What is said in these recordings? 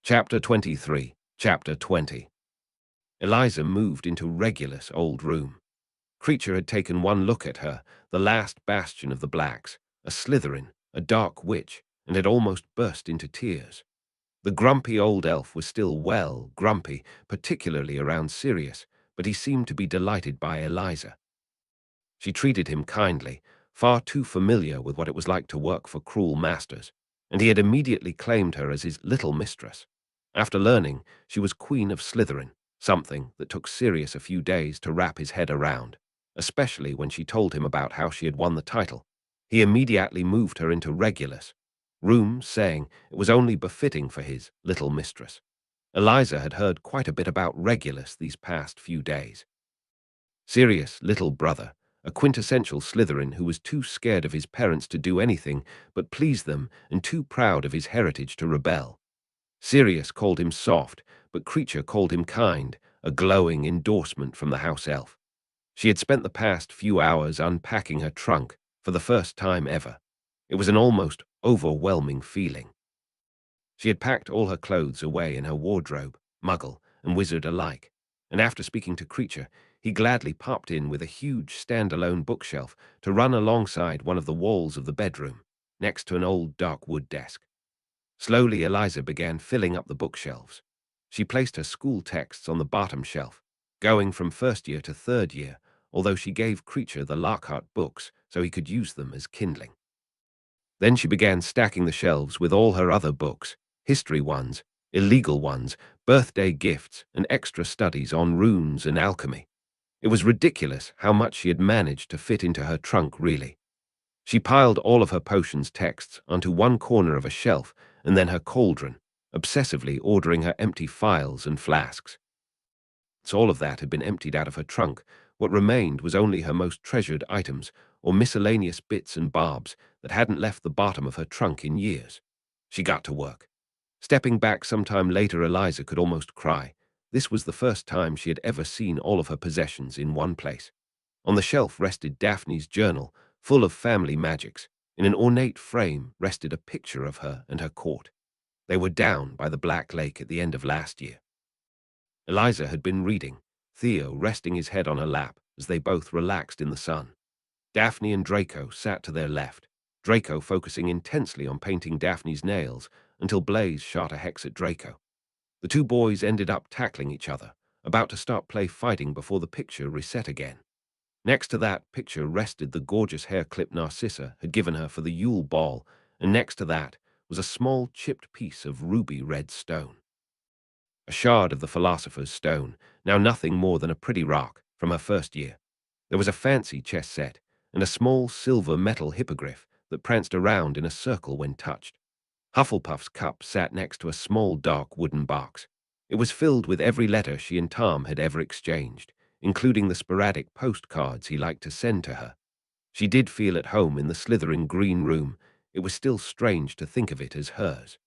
Chapter 23, Chapter 20. Eliza moved into Regulus' old room. Creature had taken one look at her, the last bastion of the Blacks, a Slytherin, a dark witch, and had almost burst into tears. The grumpy old elf was still grumpy, particularly around Sirius, but he seemed to be delighted by Eliza. She treated him kindly, far too familiar with what it was like to work for cruel masters, and he had immediately claimed her as his little mistress. After learning she was Queen of Slytherin, something that took Sirius a few days to wrap his head around, especially when she told him about how she had won the title. He immediately moved her into Regulus' room, saying it was only befitting for his little mistress. Eliza had heard quite a bit about Regulus these past few days. Sirius' little brother, a quintessential Slytherin who was too scared of his parents to do anything but please them and too proud of his heritage to rebel. Sirius called him soft, but Creature called him kind, a glowing endorsement from the house elf. She had spent the past few hours unpacking her trunk for the first time ever. It was an almost overwhelming feeling. She had packed all her clothes away in her wardrobe, muggle and wizard alike, and after speaking to Creature, he gladly popped in with a huge standalone bookshelf to run alongside one of the walls of the bedroom, next to an old dark wood desk. Slowly, Eliza began filling up the bookshelves. She placed her school texts on the bottom shelf, going from first year to third year, although she gave Creature the Lockhart books so he could use them as kindling. Then she began stacking the shelves with all her other books, history ones, illegal ones, birthday gifts, and extra studies on runes and alchemy. It was ridiculous how much she had managed to fit into her trunk, really. She piled all of her potions texts onto one corner of a shelf and then her cauldron, obsessively ordering her empty phials and flasks. Once all of that had been emptied out of her trunk, what remained was only her most treasured items or miscellaneous bits and bobs that hadn't left the bottom of her trunk in years. She got to work. Stepping back sometime later, Eliza could almost cry. This was the first time she had ever seen all of her possessions in one place. On the shelf rested Daphne's journal, full of family magics. In an ornate frame rested a picture of her and her court. They were down by the Black Lake at the end of last year. Eliza had been reading, Theo resting his head on her lap as they both relaxed in the sun. Daphne and Draco sat to their left, Draco focusing intensely on painting Daphne's nails until Blaze shot a hex at Draco. The two boys ended up tackling each other, about to start fighting before the picture reset again. Next to that picture rested the gorgeous hair clip Narcissa had given her for the Yule Ball, and next to that was a small chipped piece of ruby red stone. A shard of the Philosopher's Stone, now nothing more than a pretty rock from her first year. There was a fancy chess set and a small silver metal hippogriff that pranced around in a circle when touched. Hufflepuff's cup sat next to a small dark wooden box. It was filled with every letter she and Tom had ever exchanged, including the sporadic postcards he liked to send to her. She did feel at home in the Slytherin green room. It was still strange to think of it as hers.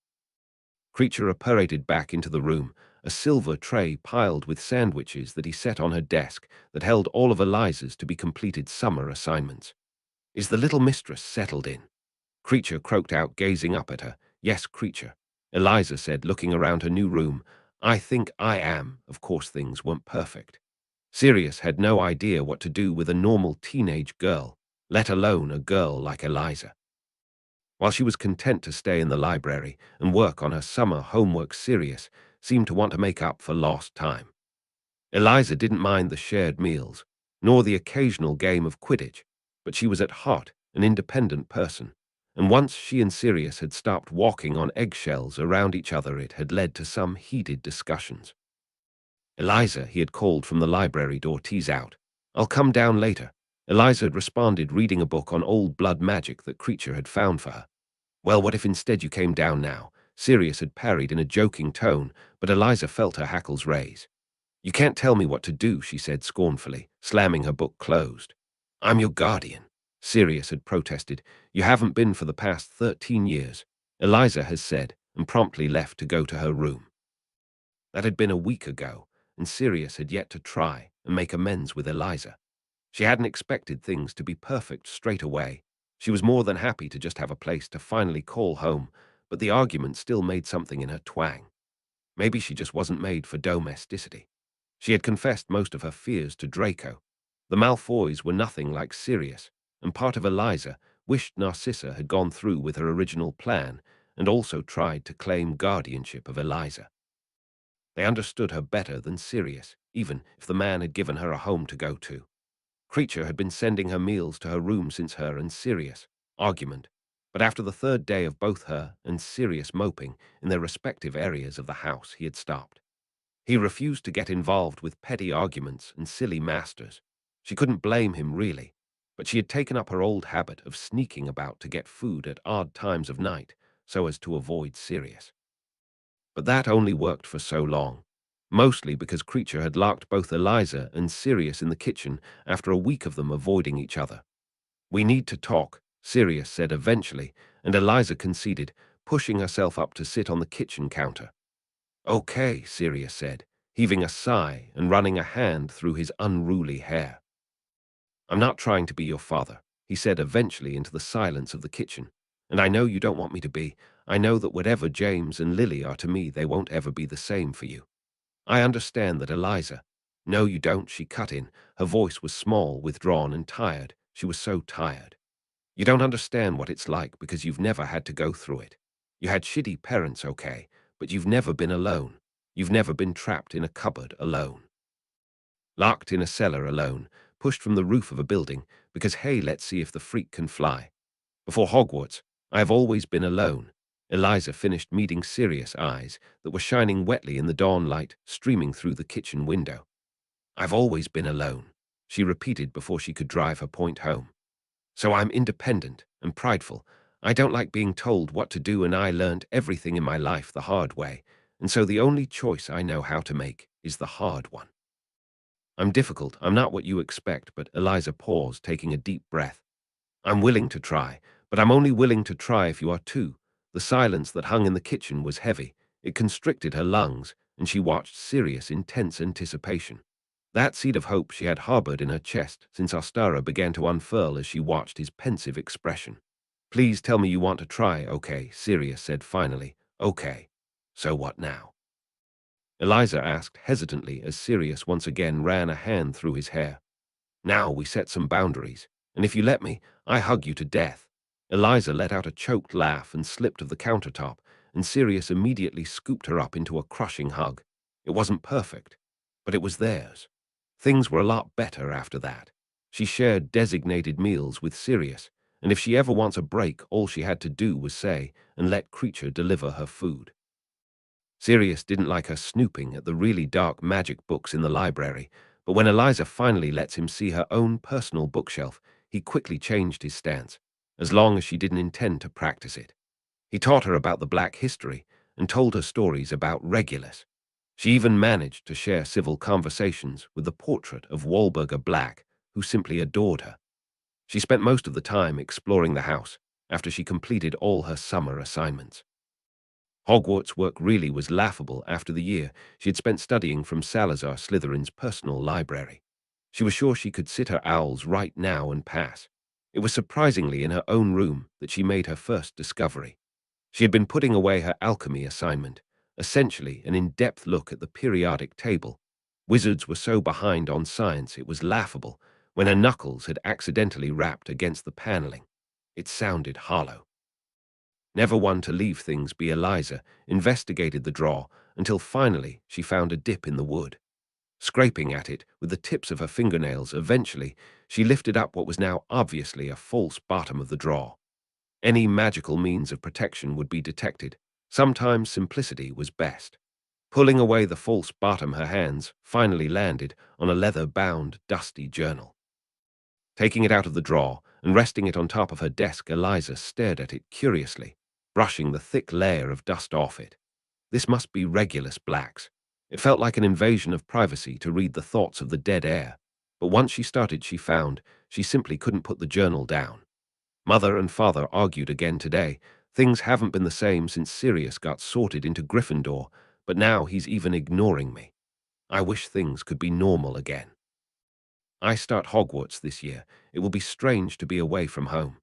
Creature paraded back into the room, a silver tray piled with sandwiches that he set on her desk that held all of Eliza's to-be-completed summer assignments. "Is the little mistress settled in?" Creature croaked out, gazing up at her. "Yes, Creature," Eliza said, looking around her new room. "I think I am. Of course things weren't perfect." Sirius had no idea what to do with a normal teenage girl, let alone a girl like Eliza. While she was content to stay in the library and work on her summer homework, Sirius seemed to want to make up for lost time. Eliza didn't mind the shared meals, nor the occasional game of Quidditch, but she was at heart an independent person, and once she and Sirius had stopped walking on eggshells around each other, it had led to some heated discussions. "Eliza," he had called from the library door, "tease out. I'll come down later." Eliza had responded, reading a book on old blood magic that Creature had found for her. "Well, what if instead you came down now?" Sirius had parried in a joking tone, but Eliza felt her hackles raise. "You can't tell me what to do," she said scornfully, slamming her book closed. "I'm your guardian," Sirius had protested. "You haven't been for the past 13 years, Eliza has said, and promptly left to go to her room. That had been a week ago, and Sirius had yet to try and make amends with Eliza. She hadn't expected things to be perfect straight away. She was more than happy to just have a place to finally call home, but the argument still made something in her twang. Maybe she just wasn't made for domesticity. She had confessed most of her fears to Draco. The Malfoys were nothing like Sirius, and part of Eliza wished Narcissa had gone through with her original plan and also tried to claim guardianship of Eliza. They understood her better than Sirius, even if the man had given her a home to go to. Creature had been sending her meals to her room since her and Sirius' argument, but after the third day of both her and Sirius moping in their respective areas of the house, he had stopped. He refused to get involved with petty arguments and silly masters. She couldn't blame him, really, but she had taken up her old habit of sneaking about to get food at odd times of night so as to avoid Sirius. But that only worked for so long, mostly because Creature had locked both Eliza and Sirius in the kitchen after a week of them avoiding each other. "We need to talk," Sirius said eventually, and Eliza conceded, pushing herself up to sit on the kitchen counter. "Okay," Sirius said, heaving a sigh and running a hand through his unruly hair. "I'm not trying to be your father," he said eventually into the silence of the kitchen. "And I know you don't want me to be. I know that whatever James and Lily are to me, they won't ever be the same for you. I understand that, Eliza." "No, you don't," she cut in. Her voice was small, withdrawn, and tired. She was so tired. "You don't understand what it's like because you've never had to go through it. You had shitty parents, okay, but you've never been alone. You've never been trapped in a cupboard alone. Locked in a cellar alone, pushed from the roof of a building because, hey, let's see if the freak can fly. Before Hogwarts, I have always been alone." Eliza finished meeting serious eyes that were shining wetly in the dawn light streaming through the kitchen window. "I've always been alone," she repeated before she could drive her point home. "So I'm independent and prideful. I don't like being told what to do, and I learned everything in my life the hard way, and so the only choice I know how to make is the hard one. I'm difficult, I'm not what you expect," but Eliza paused, taking a deep breath. "I'm willing to try, but I'm only willing to try if you are too." The silence that hung in the kitchen was heavy. It constricted her lungs, and she watched Sirius in tense anticipation. That seed of hope she had harbored in her chest since Ostara began to unfurl as she watched his pensive expression. "Please tell me you want to try, okay?" Sirius said finally. "Okay. So what now?" Eliza asked hesitantly as Sirius once again ran a hand through his hair. "Now we set some boundaries, and if you let me, I hug you to death." Eliza let out a choked laugh and slipped of the countertop, and Sirius immediately scooped her up into a crushing hug. It wasn't perfect, but it was theirs. Things were a lot better after that. She shared designated meals with Sirius, and if she ever wants a break, all she had to do was say and let Creature deliver her food. Sirius didn't like her snooping at the really dark magic books in the library, but when Eliza finally lets him see her own personal bookshelf, he quickly changed his stance, as long as she didn't intend to practice it. He taught her about the Black history and told her stories about Regulus. She even managed to share civil conversations with the portrait of Walburga Black, who simply adored her. She spent most of the time exploring the house after she completed all her summer assignments. Hogwarts work really was laughable after the year she had spent studying from Salazar Slytherin's personal library. She was sure she could sit her owls right now and pass. It was surprisingly in her own room that she made her first discovery. She had been putting away her alchemy assignment, essentially an in-depth look at the periodic table. Wizards were so behind on science it was laughable when her knuckles had accidentally rapped against the paneling. It sounded hollow. Never one to leave things be, Eliza investigated the drawer until finally she found a dip in the wood. Scraping at it with the tips of her fingernails, eventually she lifted up what was now obviously a false bottom of the drawer. Any magical means of protection would be detected. Sometimes simplicity was best. Pulling away the false bottom, her hands finally landed on a leather-bound, dusty journal. Taking it out of the drawer and resting it on top of her desk, Eliza stared at it curiously, brushing the thick layer of dust off it. This must be Regulus Black's. It felt like an invasion of privacy to read the thoughts of the dead heir, but once she started, she found she simply couldn't put the journal down. Mother and father argued again today. Things haven't been the same since Sirius got sorted into Gryffindor, but now he's even ignoring me. I wish things could be normal again. I start Hogwarts this year. It will be strange to be away from home.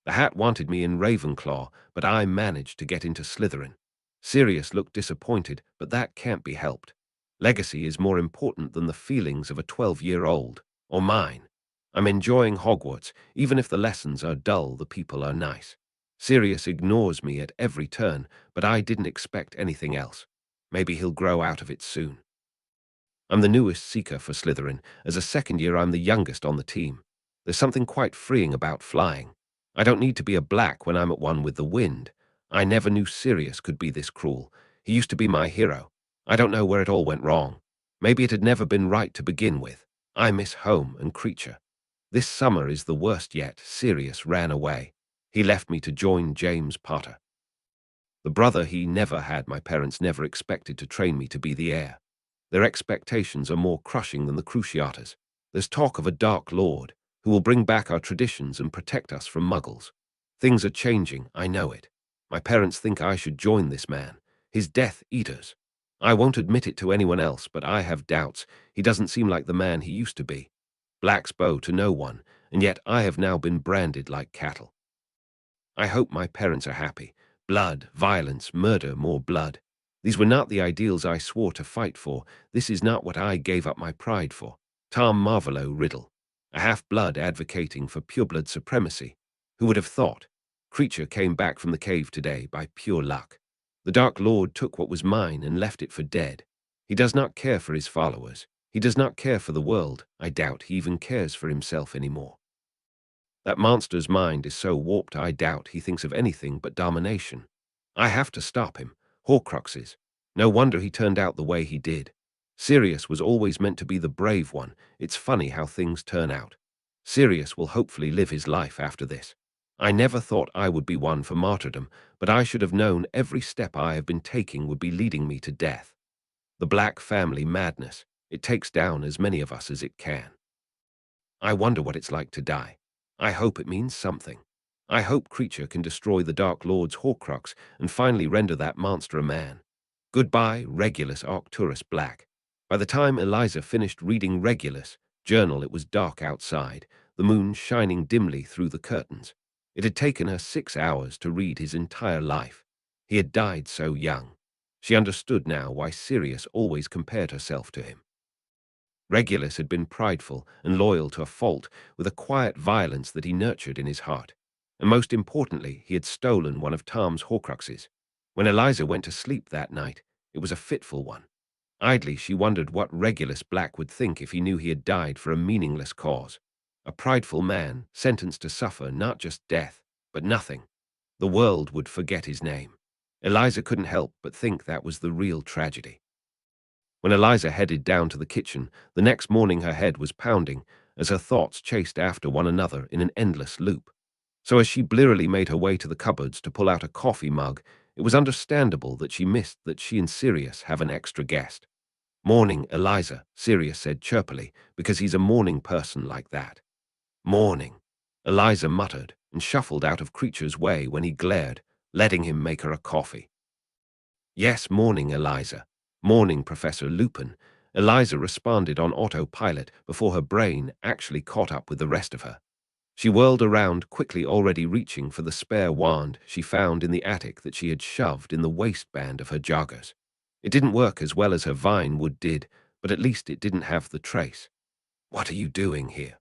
The Hat wanted me in Ravenclaw, but I managed to get into Slytherin. Sirius looked disappointed, but that can't be helped. Legacy is more important than the feelings of a 12-year-old, or mine. I'm enjoying Hogwarts, even if the lessons are dull, the people are nice. Sirius ignores me at every turn, but I didn't expect anything else. Maybe he'll grow out of it soon. I'm the newest seeker for Slytherin. As a second year, I'm the youngest on the team. There's something quite freeing about flying. I don't need to be a black when I'm at one with the wind. I never knew Sirius could be this cruel. He used to be my hero. I don't know where it all went wrong. Maybe it had never been right to begin with. I miss home and Creature. This summer is the worst yet. Sirius ran away. He left me to join James Potter. The brother he never had. My parents never expected to train me to be the heir. Their expectations are more crushing than the Cruciatus. There's talk of a Dark Lord who will bring back our traditions and protect us from muggles. Things are changing, I know it. My parents think I should join this man, his Death Eaters. I won't admit it to anyone else, but I have doubts. He doesn't seem like the man he used to be. Black's bow to no one, and yet I have now been branded like cattle. I hope my parents are happy. Blood, violence, murder, more blood. These were not the ideals I swore to fight for. This is not what I gave up my pride for. Tom Marvolo Riddle, a half-blood advocating for pureblood supremacy. Who would have thought? Creature came back from the cave today by pure luck. The Dark Lord took what was mine and left it for dead. He does not care for his followers. He does not care for the world. I doubt he even cares for himself anymore. That monster's mind is so warped I doubt he thinks of anything but domination. I have to stop him. Horcruxes. No wonder he turned out the way he did. Sirius was always meant to be the brave one. It's funny how things turn out. Sirius will hopefully live his life after this. I never thought I would be one for martyrdom, but I should have known every step I have been taking would be leading me to death. The Black family madness. It takes down as many of us as it can. I wonder what it's like to die. I hope it means something. I hope Creature can destroy the Dark Lord's Horcrux and finally render that monster a man. Goodbye, Regulus Arcturus Black. By the time Eliza finished reading Regulus' journal, it was dark outside, the moon shining dimly through the curtains. It had taken her 6 hours to read his entire life. He had died so young. She understood now why Sirius always compared herself to him. Regulus had been prideful and loyal to a fault, with a quiet violence that he nurtured in his heart. And most importantly, he had stolen one of Tom's Horcruxes. When Eliza went to sleep that night, it was a fitful one. Idly, she wondered what Regulus Black would think if he knew he had died for a meaningless cause. A prideful man, sentenced to suffer not just death, but nothing. The world would forget his name. Eliza couldn't help but think that was the real tragedy. When Eliza headed down to the kitchen, the next morning her head was pounding as her thoughts chased after one another in an endless loop. So as she blearily made her way to the cupboards to pull out a coffee mug, it was understandable that she missed that she and Sirius have an extra guest. "Morning, Eliza," Sirius said chirpily, because he's a morning person like that. "Morning," Eliza muttered and shuffled out of Creature's way when he glared, letting him make her a coffee. "Yes, morning, Eliza. Morning, Professor Lupin." Eliza responded on autopilot before her brain actually caught up with the rest of her. She whirled around, quickly already reaching for the spare wand she found in the attic that she had shoved in the waistband of her joggers. It didn't work as well as her vine wood did, but at least it didn't have the trace. "What are you doing here?"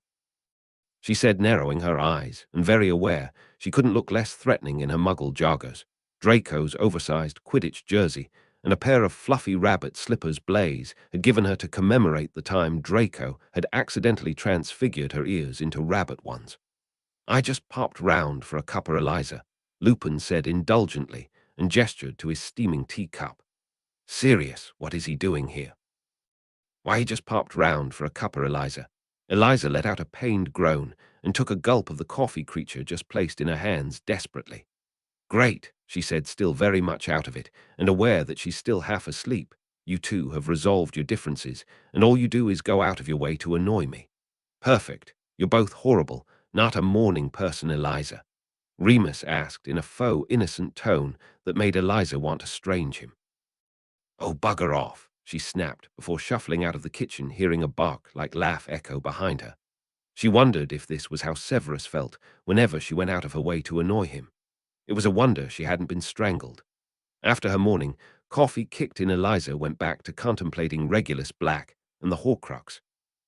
she said, narrowing her eyes, and very aware she couldn't look less threatening in her muggle joggers, Draco's oversized Quidditch jersey, and a pair of fluffy rabbit slippers Blaze had given her to commemorate the time Draco had accidentally transfigured her ears into rabbit ones. "I just popped round for a cuppa, Eliza," Lupin said indulgently, and gestured to his steaming teacup. "Serious, what is he doing here?" "Why, he just popped round for a cuppa, Eliza." Eliza let out a pained groan and took a gulp of the coffee Creature just placed in her hands desperately. "Great," she said, still very much out of it, and aware that she's still half asleep. "You two have resolved your differences, and all you do is go out of your way to annoy me. Perfect. You're both horrible, not a morning person, Eliza." Remus asked in a faux innocent tone that made Eliza want to strange him. "Oh, bugger off," she snapped before shuffling out of the kitchen, hearing a bark-like laugh echo behind her. She wondered if this was how Severus felt whenever she went out of her way to annoy him. It was a wonder she hadn't been strangled. After her morning, coffee kicked in, Eliza went back to contemplating Regulus Black and the Horcrux.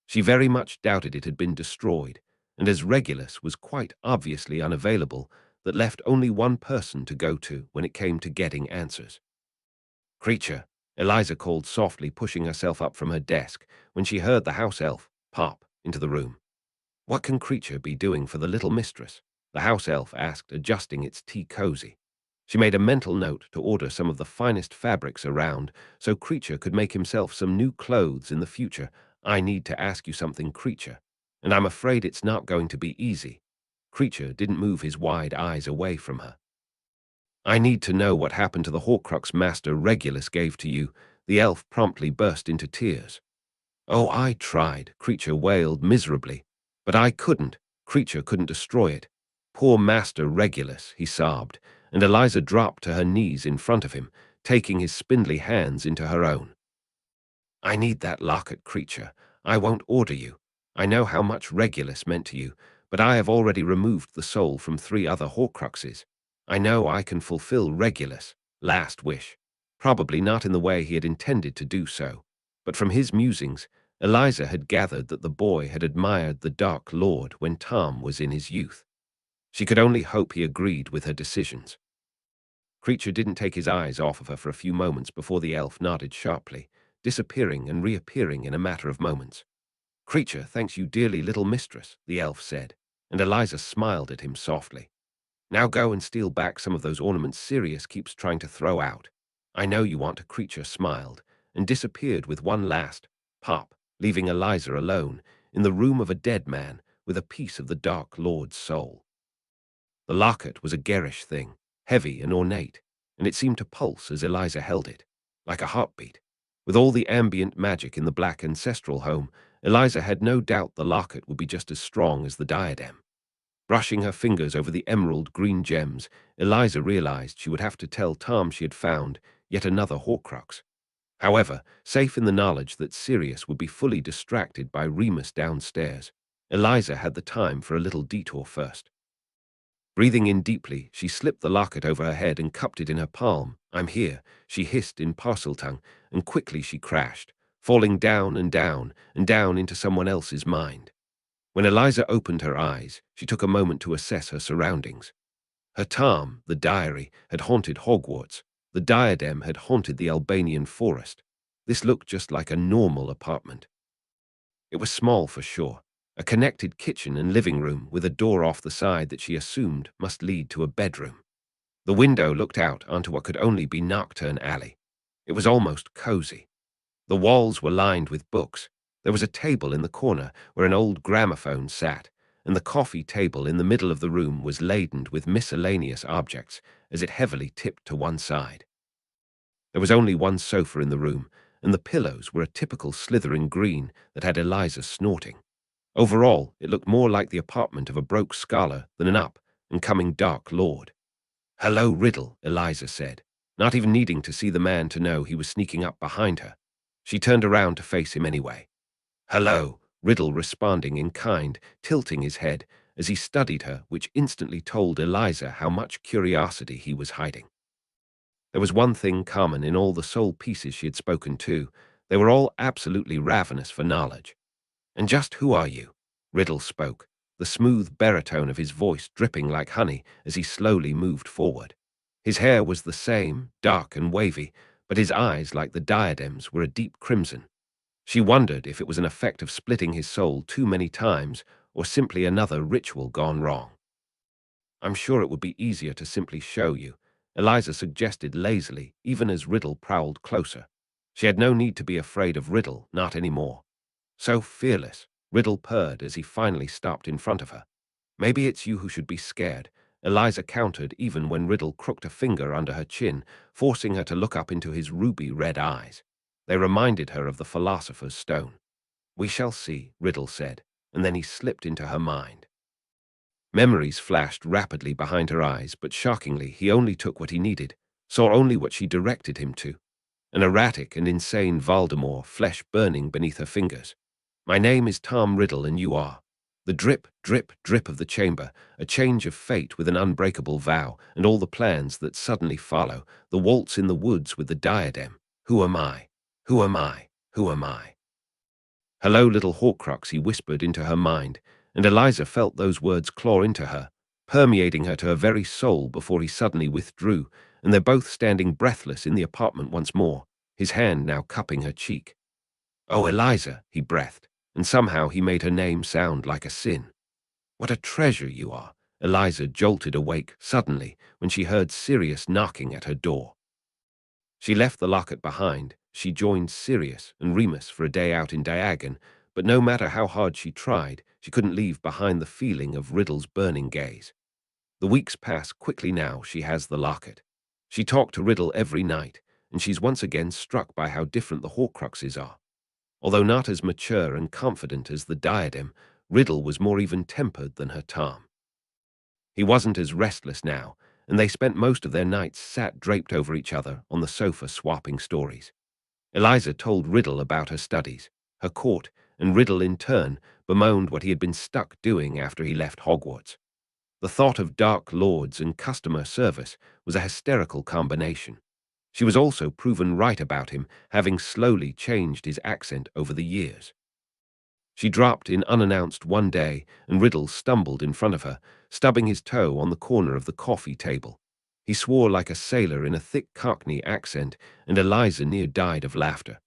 She very much doubted it had been destroyed, and as Regulus was quite obviously unavailable, that left only one person to go to when it came to getting answers. "Creature," Eliza called softly, pushing herself up from her desk when she heard the house elf pop into the room. "What can Creature be doing for the little mistress?" the house elf asked, adjusting its tea cozy. She made a mental note to order some of the finest fabrics around so Creature could make himself some new clothes in the future. "I need to ask you something, Creature, and I'm afraid it's not going to be easy." Creature didn't move his wide eyes away from her. "I need to know what happened to the Horcrux Master Regulus gave to you." The elf promptly burst into tears. "Oh, I tried," Creature wailed miserably. "But I couldn't. Creature couldn't destroy it. Poor Master Regulus," he sobbed, and Eliza dropped to her knees in front of him, taking his spindly hands into her own. "I need that locket, Creature. I won't order you. I know how much Regulus meant to you, but I have already removed the soul from 3 other Horcruxes. I know I can fulfill Regulus' last wish. Probably not in the way he had intended to do so, but from his musings, Eliza had gathered that the boy had admired the Dark Lord when Tom was in his youth. She could only hope he agreed with her decisions. Creature didn't take his eyes off of her for a few moments before the elf nodded sharply, disappearing and reappearing in a matter of moments. "Creature thanks you dearly, little mistress," the elf said, and Eliza smiled at him softly. "Now go and steal back some of those ornaments Sirius keeps trying to throw out. I know you want to." Creature smiled and disappeared with one last pop, leaving Eliza alone in the room of a dead man with a piece of the Dark Lord's soul. The locket was a garish thing, heavy and ornate, and it seemed to pulse as Eliza held it, like a heartbeat. With all the ambient magic in the black ancestral home, Eliza had no doubt the locket would be just as strong as the diadem. Brushing her fingers over the emerald green gems, Eliza realized she would have to tell Tom she had found yet another Horcrux. However, safe in the knowledge that Sirius would be fully distracted by Remus downstairs, Eliza had the time for a little detour first. Breathing in deeply, she slipped the locket over her head and cupped it in her palm. "I'm here," she hissed in Parseltongue, and quickly she crashed, falling down and down and down into someone else's mind. When Eliza opened her eyes, she took a moment to assess her surroundings. Her Tom, the diary, had haunted Hogwarts. The diadem had haunted the Albanian forest. This looked just like a normal apartment. It was small for sure, a connected kitchen and living room with a door off the side that she assumed must lead to a bedroom. The window looked out onto what could only be Nocturne Alley. It was almost cozy. The walls were lined with books. There was a table in the corner where an old gramophone sat, and the coffee table in the middle of the room was laden with miscellaneous objects as it heavily tipped to one side. There was only one sofa in the room, and the pillows were a typical Slytherin green that had Eliza snorting. Overall, it looked more like the apartment of a broke scholar than an up-and-coming Dark Lord. "Hello, Riddle," Eliza said, not even needing to see the man to know he was sneaking up behind her. She turned around to face him anyway. "Hello," Riddle responding in kind, tilting his head as he studied her, which instantly told Eliza how much curiosity he was hiding. There was one thing common in all the soul pieces she had spoken to. They were all absolutely ravenous for knowledge. "And just who are you?" Riddle spoke, the smooth baritone of his voice dripping like honey as he slowly moved forward. His hair was the same, dark and wavy, but his eyes, like the diadems, were a deep crimson. She wondered if it was an effect of splitting his soul too many times or simply another ritual gone wrong. "I'm sure it would be easier to simply show you," Eliza suggested lazily, even as Riddle prowled closer. She had no need to be afraid of Riddle, not anymore. "So fearless," Riddle purred as he finally stopped in front of her. "Maybe it's you who should be scared," Eliza countered even when Riddle crooked a finger under her chin, forcing her to look up into his ruby-red eyes. They reminded her of the Philosopher's Stone. "We shall see," Riddle said, and then he slipped into her mind. Memories flashed rapidly behind her eyes, but shockingly, he only took what he needed, saw only what she directed him to. An erratic and insane Voldemort, flesh burning beneath her fingers. "My name is Tom Riddle, and you are." The drip, drip, drip of the chamber, a change of fate with an unbreakable vow, and all the plans that suddenly follow, the waltz in the woods with the diadem. Who am I? Who am I? Who am I? Hello, little Horcrux, he whispered into her mind, and Eliza felt those words claw into her, permeating her to her very soul before he suddenly withdrew, and they're both standing breathless in the apartment once more, his hand now cupping her cheek. Oh, Eliza, he breathed, and somehow he made her name sound like a sin. What a treasure you are! Eliza jolted awake suddenly when she heard Sirius knocking at her door. She left the locket behind. She joined Sirius and Remus for a day out in Diagon, but no matter how hard she tried, she couldn't leave behind the feeling of Riddle's burning gaze. The weeks pass quickly now she has the locket. She talked to Riddle every night, and she's once again struck by how different the Horcruxes are. Although not as mature and confident as the diadem, Riddle was more even-tempered than her Tom. He wasn't as restless now, and they spent most of their nights sat draped over each other on the sofa swapping stories. Eliza told Riddle about her studies, her court, and Riddle in turn bemoaned what he had been stuck doing after he left Hogwarts. The thought of dark lords and customer service was a hysterical combination. She was also proven right about him, having slowly changed his accent over the years. She dropped in unannounced one day, and Riddle stumbled in front of her, stubbing his toe on the corner of the coffee table. He swore like a sailor in a thick Cockney accent, and Eliza near died of laughter.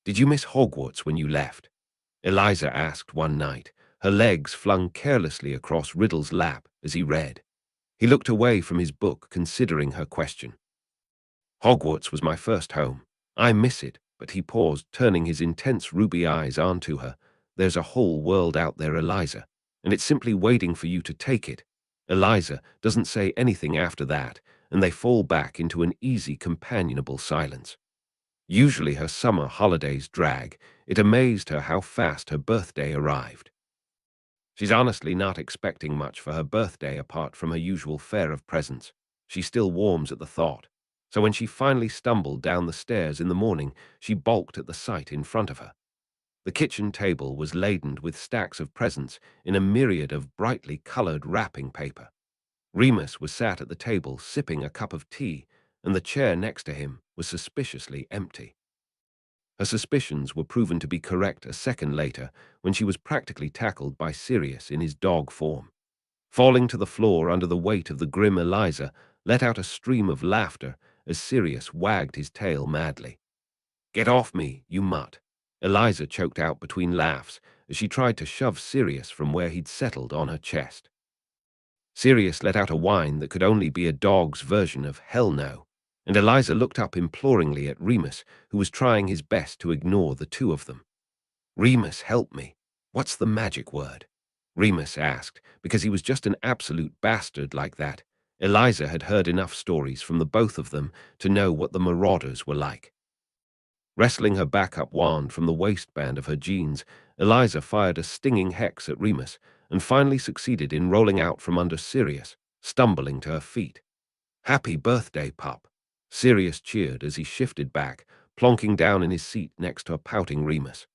"Did you miss Hogwarts when you left?" Eliza asked one night, her legs flung carelessly across Riddle's lap as he read. He looked away from his book, considering her question. "Hogwarts was my first home. I miss it," but he paused, turning his intense ruby eyes onto her. "There's a whole world out there, Eliza, and it's simply waiting for you to take it." Eliza doesn't say anything after that, and they fall back into an easy, companionable silence. Usually her summer holidays drag. It amazed her how fast her birthday arrived. She's honestly not expecting much for her birthday apart from her usual fare of presents. She still warms at the thought. So when she finally stumbled down the stairs in the morning, she balked at the sight in front of her. The kitchen table was laden with stacks of presents in a myriad of brightly colored wrapping paper. Remus was sat at the table sipping a cup of tea, and the chair next to him was suspiciously empty. Her suspicions were proven to be correct a second later when she was practically tackled by Sirius in his dog form. Falling to the floor under the weight of the grim Eliza, let out a stream of laughter as Sirius wagged his tail madly. "Get off me, you mutt!" Eliza choked out between laughs as she tried to shove Sirius from where he'd settled on her chest. Sirius let out a whine that could only be a dog's version of hell no, and Eliza looked up imploringly at Remus, who was trying his best to ignore the two of them. "Remus, help me. What's the magic word?" Remus asked, because he was just an absolute bastard like that. Eliza had heard enough stories from the both of them to know what the marauders were like. Wrestling her backup wand from the waistband of her jeans, Eliza fired a stinging hex at Remus, and finally succeeded in rolling out from under Sirius, stumbling to her feet. "Happy birthday, pup!" Sirius cheered as he shifted back, plonking down in his seat next to a pouting Remus.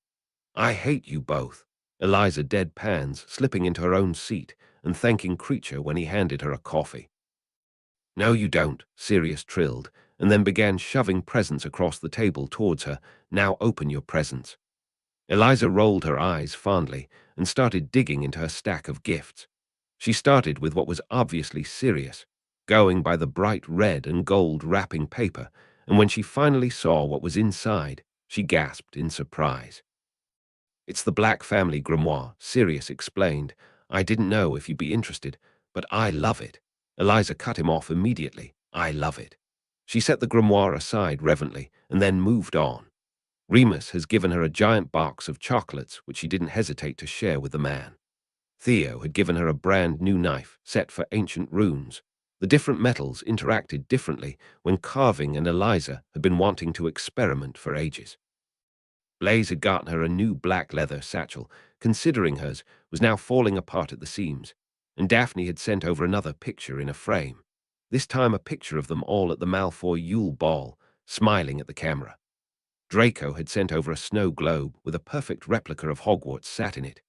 "I hate you both." Eliza deadpans, slipping into her own seat and thanking Creature when he handed her a coffee. "No, you don't," Sirius trilled, and then began shoving presents across the table towards her. "Now open your presents." Eliza rolled her eyes fondly and started digging into her stack of gifts. She started with what was obviously Sirius, going by the bright red and gold wrapping paper, and when she finally saw what was inside, she gasped in surprise. "It's the Black Family Grimoire," Sirius explained. "I didn't know if you'd be interested, but I love it." Eliza cut him off immediately. "I love it." She set the grimoire aside reverently and then moved on. Remus has given her a giant box of chocolates, which she didn't hesitate to share with the man. Theo had given her a brand new knife set for ancient runes. The different metals interacted differently when carving, and Eliza had been wanting to experiment for ages. Blaze had gotten her a new black leather satchel, considering hers was now falling apart at the seams, and Daphne had sent over another picture in a frame, this time a picture of them all at the Malfoy Yule Ball, smiling at the camera. Draco had sent over a snow globe with a perfect replica of Hogwarts sat in it,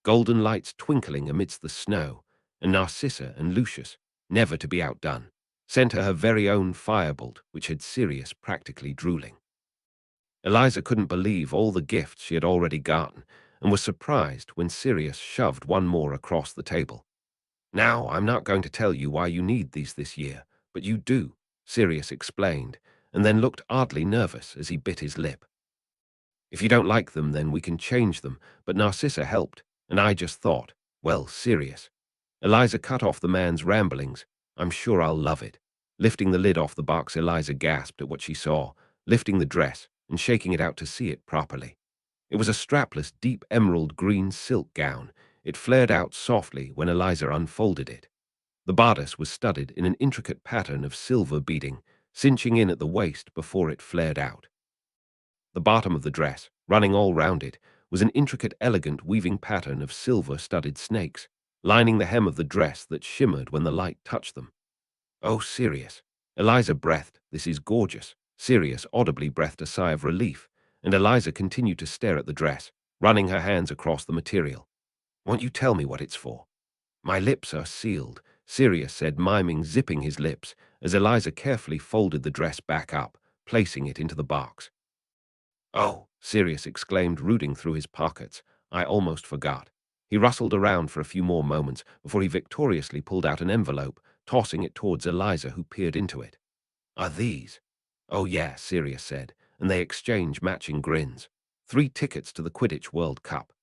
golden lights twinkling amidst the snow, and Narcissa and Lucius, never to be outdone, sent her very own firebolt, which had Sirius practically drooling. Eliza couldn't believe all the gifts she had already gotten, and was surprised when Sirius shoved one more across the table. "Now, I'm not going to tell you why you need these this year, but you do," Sirius explained, and then looked oddly nervous as he bit his lip. "If you don't like them, then we can change them, but Narcissa helped, and I just thought, well, Sirius." Eliza cut off the man's ramblings. "I'm sure I'll love it." Lifting the lid off the box, Eliza gasped at what she saw, lifting the dress and shaking it out to see it properly. It was a strapless, deep emerald green silk gown. It flared out softly when Eliza unfolded it. The bodice was studded in an intricate pattern of silver beading, cinching in at the waist before it flared out. The bottom of the dress, running all round it, was an intricate, elegant weaving pattern of silver-studded snakes, lining the hem of the dress that shimmered when the light touched them. "Oh, Sirius." Eliza breathed, "This is gorgeous." Sirius audibly breathed a sigh of relief, and Eliza continued to stare at the dress, running her hands across the material. "Won't you tell me what it's for?" "My lips are sealed," Sirius said, miming zipping his lips, as Eliza carefully folded the dress back up, placing it into the box. "Oh," Sirius exclaimed, rooting through his pockets. "I almost forgot." He rustled around for a few more moments before he victoriously pulled out an envelope, tossing it towards Eliza, who peered into it. "Are these?" "Oh, yeah," Sirius said, and they exchanged matching grins. 3 tickets to the Quidditch World Cup.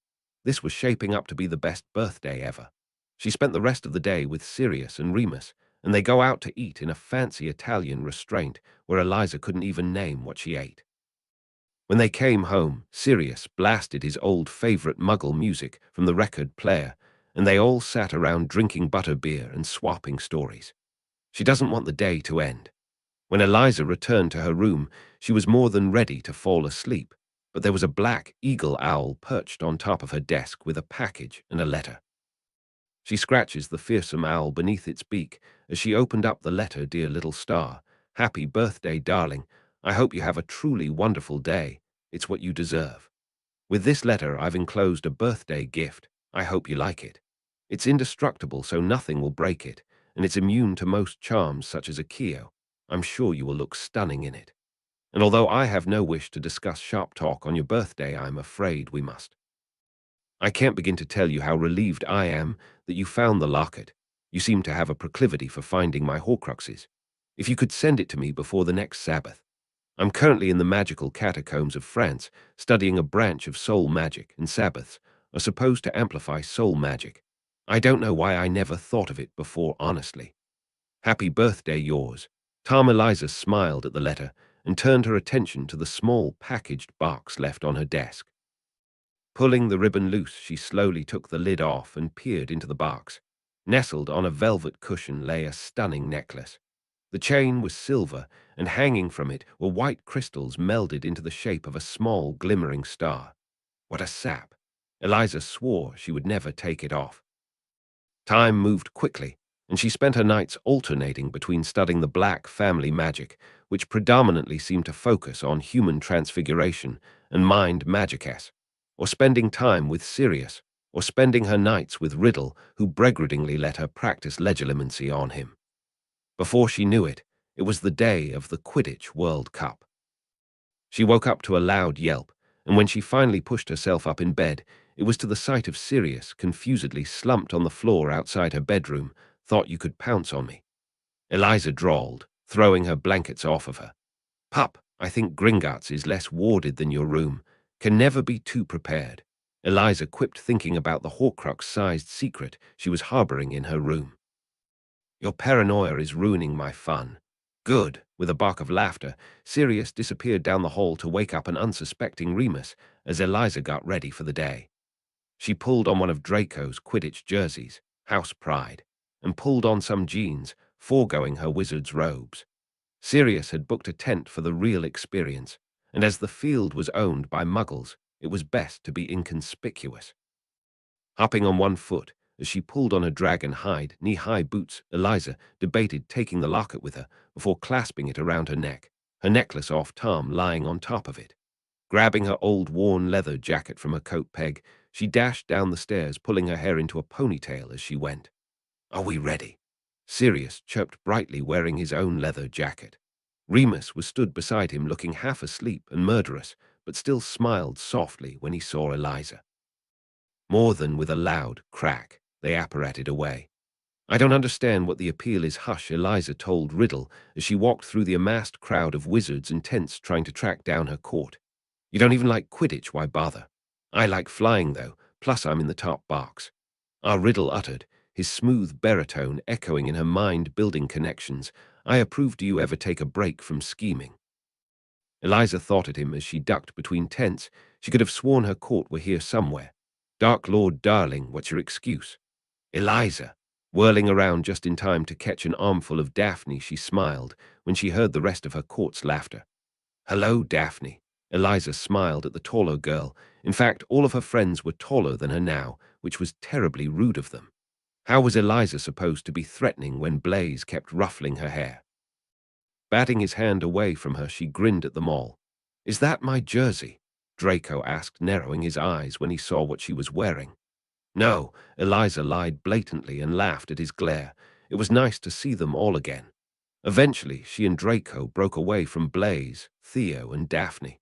This was shaping up to be the best birthday ever. She spent the rest of the day with Sirius and Remus, and they go out to eat in a fancy Italian restaurant where Eliza couldn't even name what she ate. When they came home, Sirius blasted his old favorite Muggle music from the record player, and they all sat around drinking butterbeer and swapping stories. She doesn't want the day to end. When Eliza returned to her room, she was more than ready to fall asleep, but there was a black eagle owl perched on top of her desk with a package and a letter. She scratches the fearsome owl beneath its beak as she opened up the letter. "Dear little star, happy birthday, darling. I hope you have a truly wonderful day. It's what you deserve. With this letter, I've enclosed a birthday gift. I hope you like it. It's indestructible, so nothing will break it, and it's immune to most charms such as a Keo. I'm sure you will look stunning in it. And although I have no wish to discuss sharp talk on your birthday, I'm afraid we must. I can't begin to tell you how relieved I am that you found the locket. You seem to have a proclivity for finding my Horcruxes. If you could send it to me before the next Sabbath. I'm currently in the magical catacombs of France, studying a branch of soul magic, and Sabbaths are supposed to amplify soul magic. I don't know why I never thought of it before, honestly. Happy birthday, yours." Tom. Eliza smiled at the letter and turned her attention to the small packaged box left on her desk. Pulling the ribbon loose, she slowly took the lid off and peered into the box. Nestled on a velvet cushion lay a stunning necklace. The chain was silver, and hanging from it were white crystals melded into the shape of a small, glimmering star. What a sap! Eliza swore she would never take it off. Time moved quickly, and she spent her nights alternating between studying the black family magic, which predominantly seemed to focus on human transfiguration and mind magicess, or spending time with Sirius, or spending her nights with Riddle, who begrudgingly let her practice legilimency on him. Before she knew it, it was the day of the Quidditch World Cup. She woke up to a loud yelp, and when she finally pushed herself up in bed, it was to the sight of Sirius confusedly slumped on the floor outside her bedroom. "Thought you could pounce on me," Eliza drawled, throwing her blankets off of her. "Pup, I think Gringotts is less warded than your room. Can never be too prepared." Eliza quipped, thinking about the Horcrux-sized secret she was harboring in her room. "Your paranoia is ruining my fun." "Good." With a bark of laughter, Sirius disappeared down the hall to wake up an unsuspecting Remus as Eliza got ready for the day. She pulled on one of Draco's Quidditch jerseys, house pride, and pulled on some jeans, foregoing her wizard's robes. Sirius had booked a tent for the real experience, and as the field was owned by Muggles, it was best to be inconspicuous. Hopping on one foot, as she pulled on her dragon hide, knee-high boots, Eliza debated taking the locket with her before clasping it around her neck, her necklace off Tom lying on top of it. Grabbing her old worn leather jacket from her coat peg, she dashed down the stairs, pulling her hair into a ponytail as she went. "Are we ready?" Sirius chirped brightly, wearing his own leather jacket. Remus was stood beside him, looking half asleep and murderous, but still smiled softly when he saw Eliza. More than with a loud crack, they apparated away. "I don't understand what the appeal is, hush," Eliza told Riddle as she walked through the amassed crowd of wizards and tents trying to track down her court. "You don't even like Quidditch, why bother? I like flying, though, plus I'm in the top box." Our Riddle uttered, his smooth baritone echoing in her mind, building connections. "I approve. Do you ever take a break from scheming?" Eliza thought at him as she ducked between tents. She could have sworn her court were here somewhere. "Dark Lord Darling, what's your excuse?" "Eliza." Whirling around just in time to catch an armful of Daphne, she smiled when she heard the rest of her court's laughter. "Hello, Daphne." Eliza smiled at the taller girl. In fact, all of her friends were taller than her now, which was terribly rude of them. How was Eliza supposed to be threatening when Blaze kept ruffling her hair? Batting his hand away from her, she grinned at them all. "Is that my jersey?" Draco asked, narrowing his eyes when he saw what she was wearing. "No," Eliza lied blatantly and laughed at his glare. It was nice to see them all again. Eventually, she and Draco broke away from Blaze, Theo, and Daphne.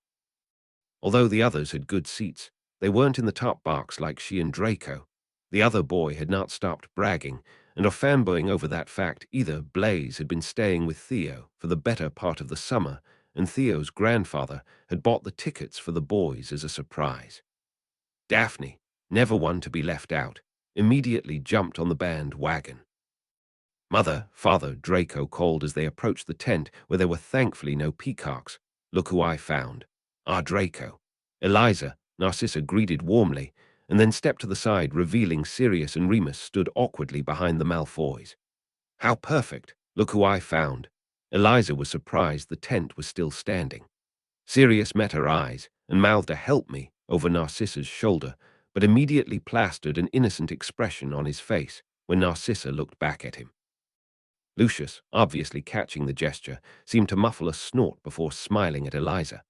Although the others had good seats, they weren't in the top box like she and Draco. The other boy had not stopped bragging, and or fanboying over that fact either. Blaze had been staying with Theo for the better part of the summer, and Theo's grandfather had bought the tickets for the boys as a surprise. Daphne, never one to be left out, immediately jumped on the bandwagon. "Mother, father," Draco called as they approached the tent where there were thankfully no peacocks. "Look who I found." "Ah, Draco." Eliza, Narcissa greeted warmly, and then stepped to the side, revealing Sirius and Remus stood awkwardly behind the Malfoys. "How perfect. Look who I found." Eliza was surprised the tent was still standing. Sirius met her eyes and mouthed a "help me" over Narcissa's shoulder, but immediately plastered an innocent expression on his face when Narcissa looked back at him. Lucius, obviously catching the gesture, seemed to muffle a snort before smiling at Eliza.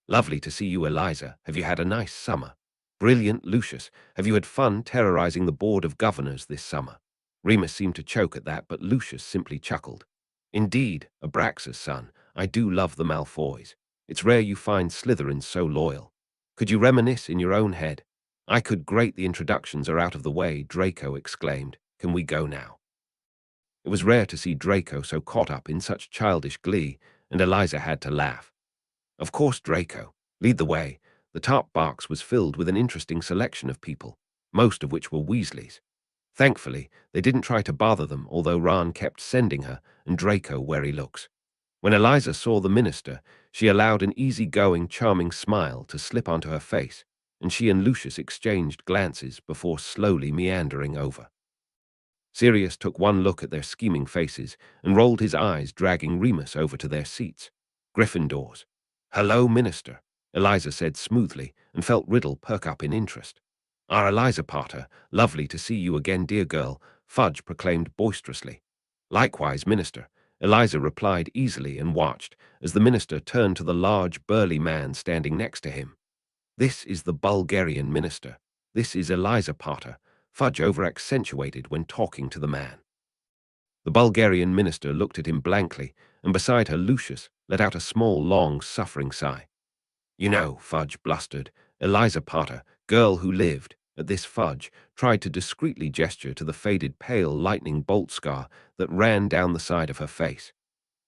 "Lovely to see you, Eliza. Have you had a nice summer?" "Brilliant, Lucius. Have you had fun terrorizing the Board of Governors this summer?" Remus seemed to choke at that, but Lucius simply chuckled. "Indeed, Abraxas, son, I do love the Malfoys. It's rare you find Slytherins so loyal. Could you reminisce in your own head?" "I could. Great, the introductions are out of the way," Draco exclaimed. "Can we go now?" It was rare to see Draco so caught up in such childish glee, and Eliza had to laugh. "Of course, Draco. Lead the way." The top box was filled with an interesting selection of people, most of which were Weasleys. Thankfully, they didn't try to bother them, although Ron kept sending her and Draco wary looks. When Eliza saw the minister, she allowed an easy-going, charming smile to slip onto her face, and she and Lucius exchanged glances before slowly meandering over. Sirius took one look at their scheming faces and rolled his eyes, dragging Remus over to their seats. Gryffindors. "Hello, Minister," Eliza said smoothly, and felt Riddle perk up in interest. "Our Eliza Potter, lovely to see you again, dear girl," Fudge proclaimed boisterously. "Likewise, Minister," Eliza replied easily and watched as the minister turned to the large, burly man standing next to him. "This is the Bulgarian minister. This is Eliza Potter," Fudge over-accentuated when talking to the man. The Bulgarian minister looked at him blankly, and beside her Lucius let out a small, long-suffering sigh. "You know," Fudge blustered, "Eliza Potter, girl who lived." At this, Fudge tried to discreetly gesture to the faded pale lightning bolt scar that ran down the side of her face.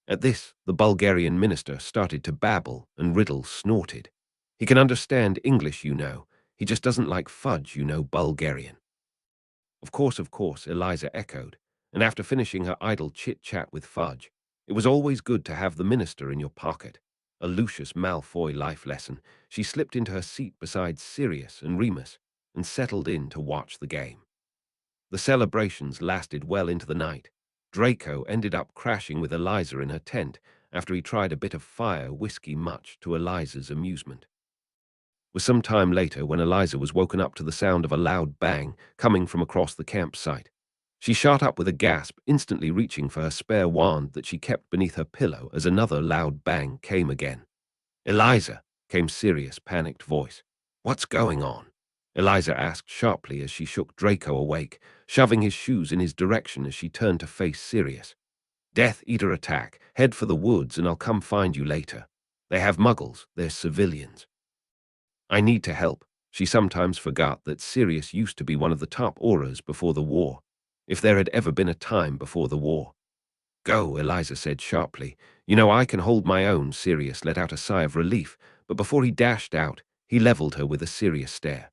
At this, the Bulgarian minister started to babble, and Riddle snorted. "He can understand English, you know. He just doesn't like Fudge, you know, Bulgarian." Of course," Eliza echoed, and after finishing her idle chit-chat with Fudge, it was always good to have the minister in your pocket. A Lucius Malfoy life lesson. She slipped into her seat beside Sirius and Remus and settled in to watch the game. The celebrations lasted well into the night. Draco ended up crashing with Eliza in her tent after he tried a bit of fire whiskey, much to Eliza's amusement. It was some time later when Eliza was woken up to the sound of a loud bang coming from across the campsite. She shot up with a gasp, instantly reaching for her spare wand that she kept beneath her pillow as another loud bang came again. "Eliza!" came Sirius' panicked voice. What's going on? Eliza asked sharply as she shook Draco awake, shoving his shoes in his direction as she turned to face Sirius. Death Eater attack. Head for the woods and I'll come find you later. They have muggles. They're civilians. I need to help. She sometimes forgot that Sirius used to be one of the top Aurors before the war, if there had ever been a time before the war. Go, Eliza said sharply. You know I can hold my own. Sirius let out a sigh of relief, but before he dashed out, he leveled her with a serious stare.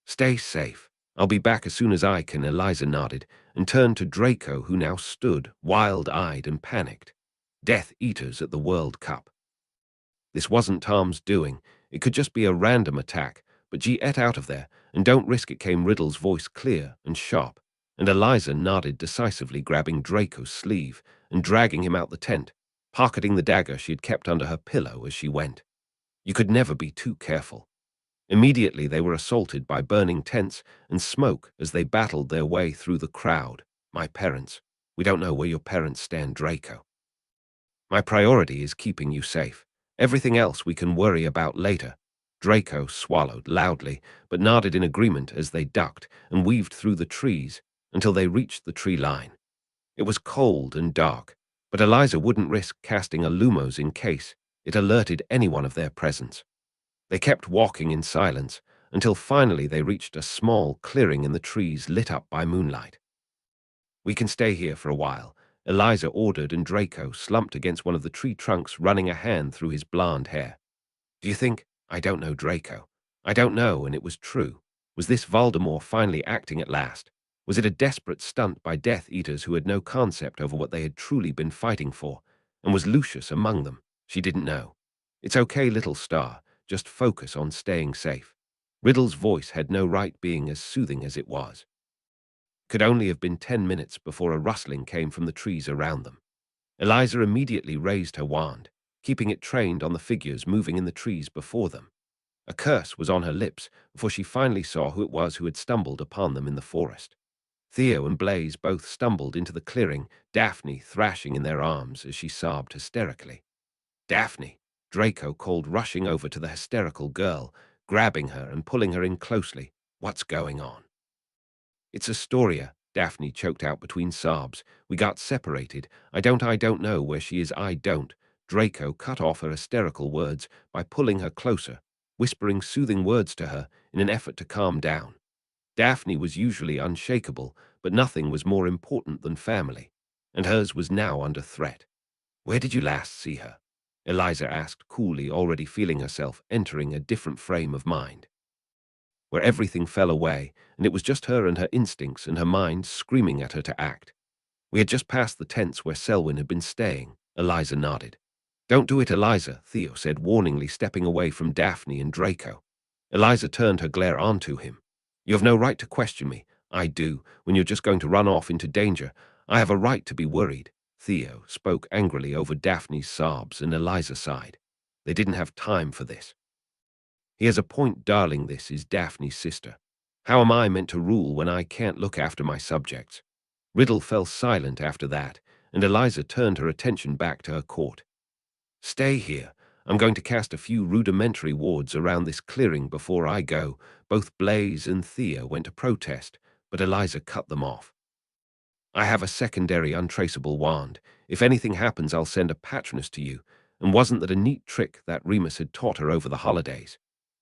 Stay safe. I'll be back as soon as I can. Eliza nodded and turned to Draco, who now stood, wild-eyed and panicked. Death Eaters at the World Cup. This wasn't Tom's doing. It could just be a random attack, but get out of there, and don't risk it. Came Riddle's voice, clear and sharp, and Eliza nodded decisively, grabbing Draco's sleeve and dragging him out the tent, pocketing the dagger she had kept under her pillow as she went. You could never be too careful. Immediately they were assaulted by burning tents and smoke as they battled their way through the crowd. My parents. We don't know where your parents stand, Draco. My priority is keeping you safe. Everything else we can worry about later. Draco swallowed loudly, but nodded in agreement as they ducked and weaved through the trees until they reached the tree line. It was cold and dark, but Eliza wouldn't risk casting a Lumos in case it alerted anyone of their presence. They kept walking in silence until finally they reached a small clearing in the trees lit up by moonlight. We can stay here for a while, Eliza ordered, and Draco slumped against one of the tree trunks, running a hand through his blonde hair. Do you think? I don't know, Draco. I don't know, and it was true. Was this Voldemort finally acting at last? Was it a desperate stunt by Death Eaters who had no concept over what they had truly been fighting for? And was Lucius among them? She didn't know. It's okay, little star. Just focus on staying safe. Riddle's voice had no right being as soothing as it was. Could only have been 10 minutes before a rustling came from the trees around them. Eliza immediately raised her wand, keeping it trained on the figures moving in the trees before them. A curse was on her lips before she finally saw who it was who had stumbled upon them in the forest. Theo and Blaze both stumbled into the clearing, Daphne thrashing in their arms as she sobbed hysterically. Daphne, Draco called, rushing over to the hysterical girl, grabbing her and pulling her in closely. What's going on? It's Astoria, Daphne choked out between sobs. We got separated. I don't know where she is. I don't. Draco cut off her hysterical words by pulling her closer, whispering soothing words to her in an effort to calm down. Daphne was usually unshakable, but nothing was more important than family, and hers was now under threat. Where did you last see her? Eliza asked coolly, already feeling herself entering a different frame of mind, where everything fell away, and it was just her and her instincts and her mind screaming at her to act. We had just passed the tents where Selwyn had been staying. Eliza nodded. Don't do it, Eliza, Theo said warningly, stepping away from Daphne and Draco. Eliza turned her glare onto him. You have no right to question me. I do, when you're just going to run off into danger. I have a right to be worried. Theo spoke angrily over Daphne's sobs, and Eliza sighed. They didn't have time for this. He has a point, darling. This is Daphne's sister. How am I meant to rule when I can't look after my subjects? Riddle fell silent after that, and Eliza turned her attention back to her court. Stay here. I'm going to cast a few rudimentary wards around this clearing before I go. Both Blaze and Thea went to protest, but Eliza cut them off. I have a secondary untraceable wand. If anything happens, I'll send a patroness to you. And wasn't that a neat trick that Remus had taught her over the holidays?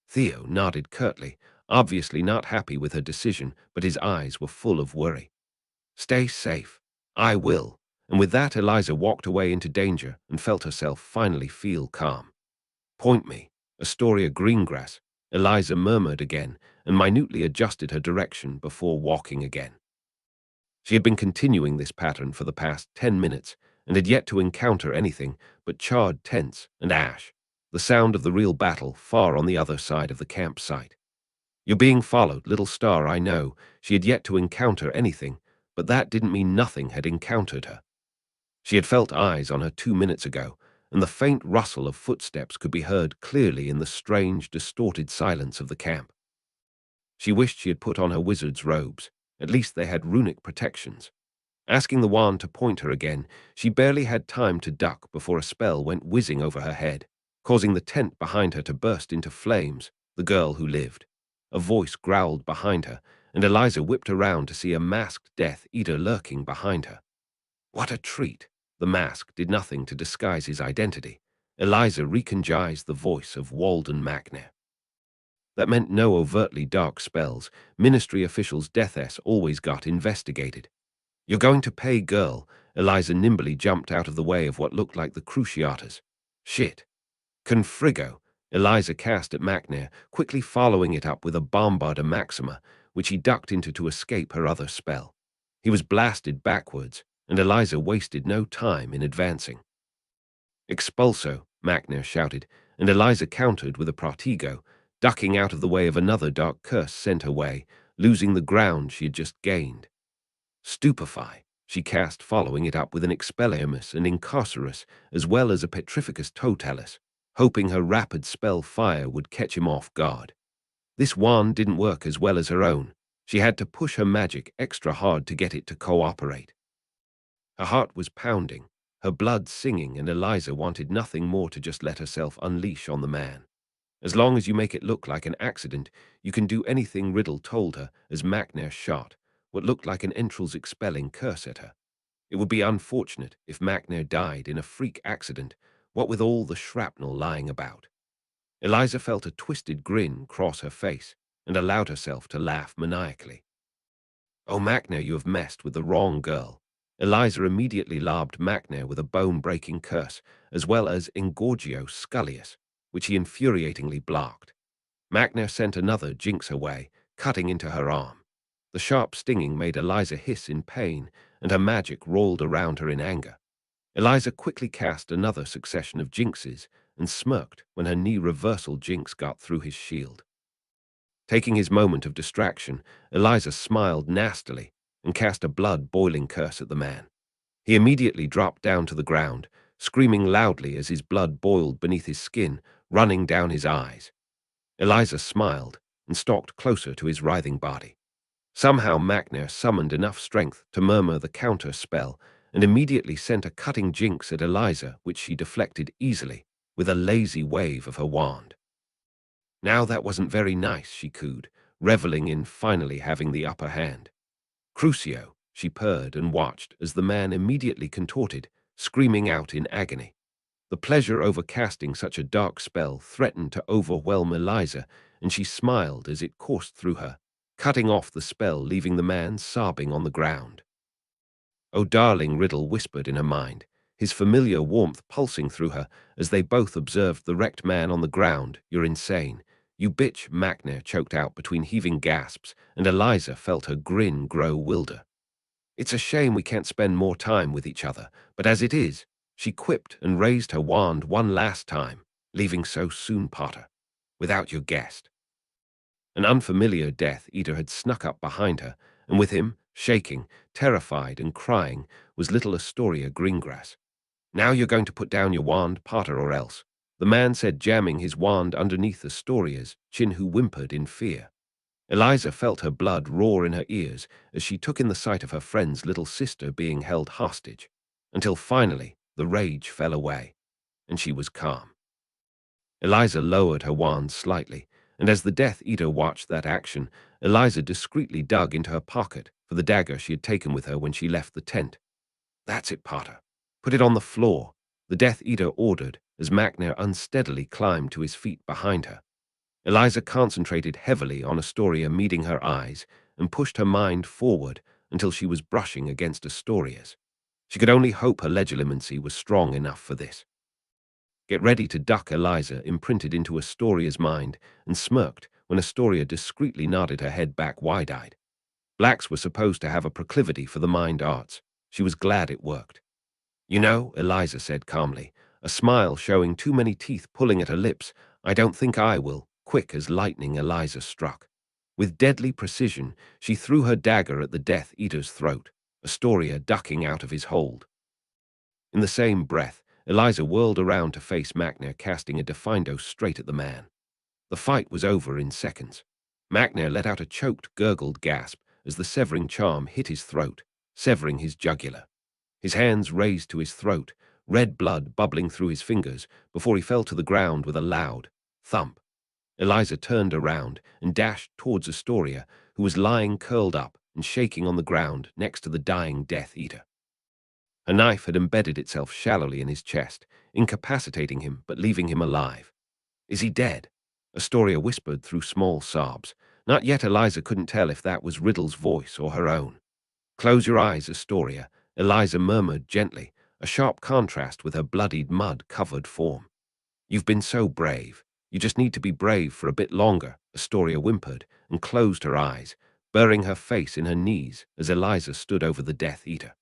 Theo nodded curtly, obviously not happy with her decision, but his eyes were full of worry. Stay safe. I will. And with that, Eliza walked away into danger and felt herself finally feel calm. Point me. Astoria Greengrass, Eliza murmured again and minutely adjusted her direction before walking again. She had been continuing this pattern for the past 10 minutes and had yet to encounter anything but charred tents and ash, the sound of the real battle far on the other side of the campsite. You're being followed, little star, I know. She had yet to encounter anything, but that didn't mean nothing had encountered her. She had felt eyes on her 2 minutes ago, and the faint rustle of footsteps could be heard clearly in the strange, distorted silence of the camp. She wished she had put on her wizard's robes. At least they had runic protections. Asking the wand to point her again, she barely had time to duck before a spell went whizzing over her head, causing the tent behind her to burst into flames. The girl who lived. A voice growled behind her, and Eliza whipped around to see a masked Death Eater lurking behind her. What a treat! The mask did nothing to disguise his identity. Eliza recognized the voice of Walden Macnair. That meant no overtly dark spells. Ministry officials' deaths always got investigated. You're going to pay, girl. Eliza nimbly jumped out of the way of what looked like the Cruciatus. Shit. Confrigo. Eliza cast at Macnair, quickly following it up with a Bombarda Maxima, which he ducked into to escape her other spell. He was blasted backwards, and Eliza wasted no time in advancing. Expulso, Macnair shouted, and Eliza countered with a Protego, ducking out of the way of another dark curse sent her way, losing the ground she had just gained. Stupefy, she cast, following it up with an Expelliarmus and Incarcerus, as well as a Petrificus Totalis, hoping her rapid spell fire would catch him off guard. This wand didn't work as well as her own. She had to push her magic extra hard to get it to cooperate. Her heart was pounding, her blood singing, and Eliza wanted nothing more to just let herself unleash on the man. As long as you make it look like an accident, you can do anything, Riddle told her as Macnair shot what looked like an entrails expelling curse at her. It would be unfortunate if Macnair died in a freak accident, what with all the shrapnel lying about. Eliza felt a twisted grin cross her face and allowed herself to laugh maniacally. Oh, Macnair, you have messed with the wrong girl. Eliza immediately lobbed Macnair with a bone-breaking curse, as well as Engorgio Scullius, which he infuriatingly blocked. Macnair sent another Jinx her way, cutting into her arm. The sharp stinging made Eliza hiss in pain, and her magic rolled around her in anger. Eliza quickly cast another succession of Jinxes and smirked when her knee reversal Jinx got through his shield. Taking his moment of distraction, Eliza smiled nastily and cast a blood-boiling curse at the man. He immediately dropped down to the ground, screaming loudly as his blood boiled beneath his skin, running down his eyes. Eliza smiled and stalked closer to his writhing body. Somehow Macnair summoned enough strength to murmur the counter spell and immediately sent a cutting Jinx at Eliza, which she deflected easily with a lazy wave of her wand. Now that wasn't very nice, she cooed, reveling in finally having the upper hand. Crucio, she purred and watched as the man immediately contorted, screaming out in agony. The pleasure over casting such a dark spell threatened to overwhelm Eliza, and she smiled as it coursed through her, cutting off the spell, leaving the man sobbing on the ground. Oh, darling, Riddle whispered in her mind, his familiar warmth pulsing through her as they both observed the wrecked man on the ground. You're insane. You bitch, Macnair choked out between heaving gasps, and Eliza felt her grin grow wilder. It's a shame we can't spend more time with each other, but as it is, she quipped and raised her wand one last time, leaving so soon, Potter, without your guest. An unfamiliar Death Eater had snuck up behind her, and with him, shaking, terrified, and crying, was little Astoria Greengrass. Now you're going to put down your wand, Potter, or else, the man said, jamming his wand underneath Astoria's chin, who whimpered in fear. Eliza felt her blood roar in her ears as she took in the sight of her friend's little sister being held hostage, until finally the rage fell away, and she was calm. Eliza lowered her wand slightly, and as the Death Eater watched that action, Eliza discreetly dug into her pocket for the dagger she had taken with her when she left the tent. That's it, Potter. Put it on the floor, the Death Eater ordered as Macnair unsteadily climbed to his feet behind her. Eliza concentrated heavily on Astoria meeting her eyes and pushed her mind forward until she was brushing against Astoria's. She could only hope her legilimency was strong enough for this. Get ready to duck, Eliza imprinted into Astoria's mind and smirked when Astoria discreetly nodded her head back wide-eyed. Blacks were supposed to have a proclivity for the mind arts. She was glad it worked. You know, Eliza said calmly, a smile showing too many teeth pulling at her lips, I don't think I will. Quick as lightning, Eliza struck. With deadly precision, she threw her dagger at the Death Eater's throat, Astoria ducking out of his hold. In the same breath, Eliza whirled around to face Macnair, casting a Defindo straight at the man. The fight was over in seconds. Macnair let out a choked, gurgled gasp as the severing charm hit his throat, severing his jugular. His hands raised to his throat, red blood bubbling through his fingers before he fell to the ground with a loud thump. Eliza turned around and dashed towards Astoria, who was lying curled up and shaking on the ground next to the dying Death Eater. A knife had embedded itself shallowly in his chest, incapacitating him but leaving him alive. "Is he dead?" Astoria whispered through small sobs. Not yet. Eliza couldn't tell if that was Riddle's voice or her own. "Close your eyes, Astoria," Eliza murmured gently, a sharp contrast with her bloodied, mud-covered form. "You've been so brave. You just need to be brave for a bit longer," Astoria whimpered and closed her eyes, burying her face in her knees as Eliza stood over the Death Eater.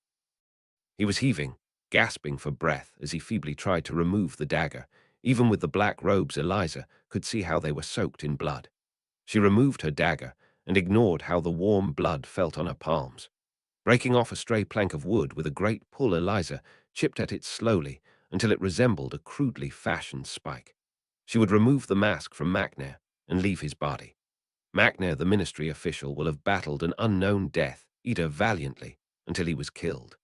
He was heaving, gasping for breath as he feebly tried to remove the dagger. Even with the black robes, Eliza could see how they were soaked in blood. She removed her dagger and ignored how the warm blood felt on her palms. Breaking off a stray plank of wood with a great pull, Eliza chipped at it slowly until it resembled a crudely fashioned spike. She would remove the mask from Macnair and leave his body. Macnair, the ministry official, will have battled an unknown Death Eater valiantly until he was killed.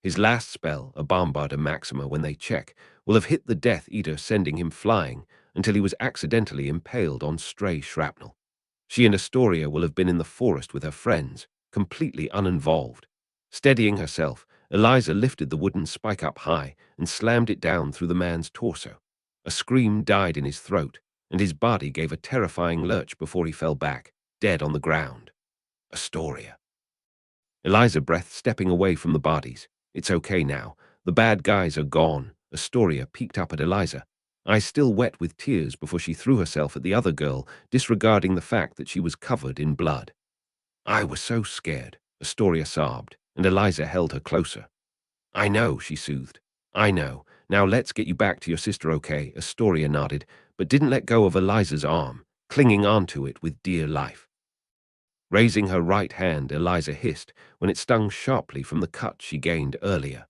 His last spell, a Bombarda Maxima when they check, will have hit the Death Eater, sending him flying until he was accidentally impaled on stray shrapnel. She and Astoria will have been in the forest with her friends, completely uninvolved. Steadying herself, Eliza lifted the wooden spike up high and slammed it down through the man's torso. A scream died in his throat, and his body gave a terrifying lurch before he fell back, dead on the ground. Astoria. Eliza breathed, stepping away from the bodies. "It's okay now. The bad guys are gone." Astoria peeked up at Eliza, eyes still wet with tears, before she threw herself at the other girl, disregarding the fact that she was covered in blood. "I was so scared," Astoria sobbed, and Eliza held her closer. "I know," she soothed. "I know. Now let's get you back to your sister, okay?" Astoria nodded, but didn't let go of Eliza's arm, clinging onto it with dear life. Raising her right hand, Eliza hissed when it stung sharply from the cut she gained earlier.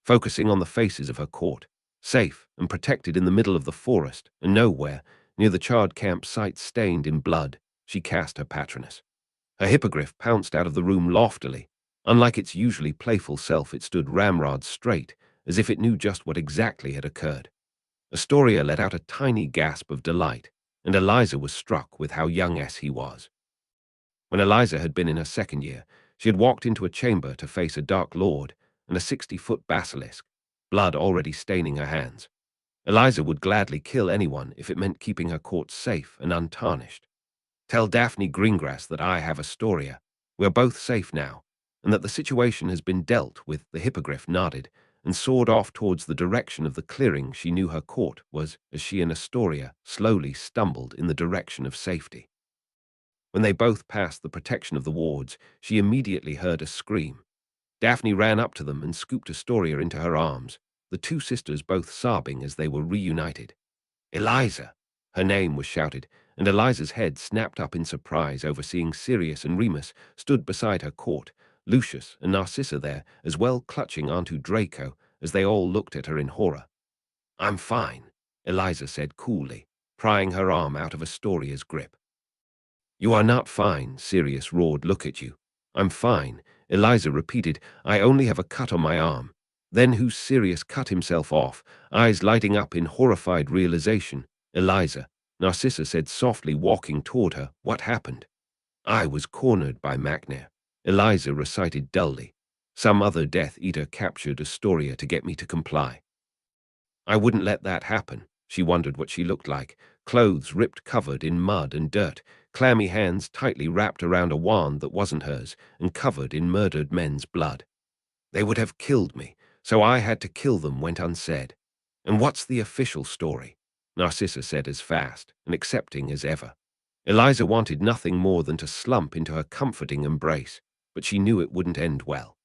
Focusing on the faces of her court, safe and protected in the middle of the forest and nowhere near the charred campsite stained in blood, she cast her patronus. Her hippogriff pounced out of the room loftily. Unlike its usually playful self, it stood ramrod straight, as if it knew just what exactly had occurred. Astoria let out a tiny gasp of delight, and Eliza was struck with how young he was. When Eliza had been in her second year, she had walked into a chamber to face a dark lord and a 60-foot basilisk, blood already staining her hands. Eliza would gladly kill anyone if it meant keeping her court safe and untarnished. "Tell Daphne Greengrass that I have Astoria. We are both safe now, and that the situation has been dealt with." The hippogriff nodded and soared off towards the direction of the clearing she knew her court was, as she and Astoria slowly stumbled in the direction of safety. When they both passed the protection of the wards, she immediately heard a scream. Daphne ran up to them and scooped Astoria into her arms, the two sisters both sobbing as they were reunited. "Eliza!" Her name was shouted, and Eliza's head snapped up in surprise over seeing Sirius and Remus stood beside her court, Lucius and Narcissa there as well, clutching onto Draco as they all looked at her in horror. "I'm fine," Eliza said coolly, prying her arm out of Astoria's grip. "You are not fine," Sirius roared. "Look at you." "I'm fine," Eliza repeated. "I only have a cut on my arm." "Then who's Sirius?" cut himself off, eyes lighting up in horrified realization. "Eliza," Narcissa said softly, walking toward her. "What happened?" "I was cornered by Macnair," Eliza recited dully. "Some other Death Eater captured Astoria to get me to comply. I wouldn't let that happen." She wondered what she looked like, clothes ripped, covered in mud and dirt, clammy hands tightly wrapped around a wand that wasn't hers, and covered in murdered men's blood. "They would have killed me, so I had to kill them," went unsaid. "And what's the official story?" Narcissa said, as fast and accepting as ever. Eliza wanted nothing more than to slump into her comforting embrace, but she knew it wouldn't end well.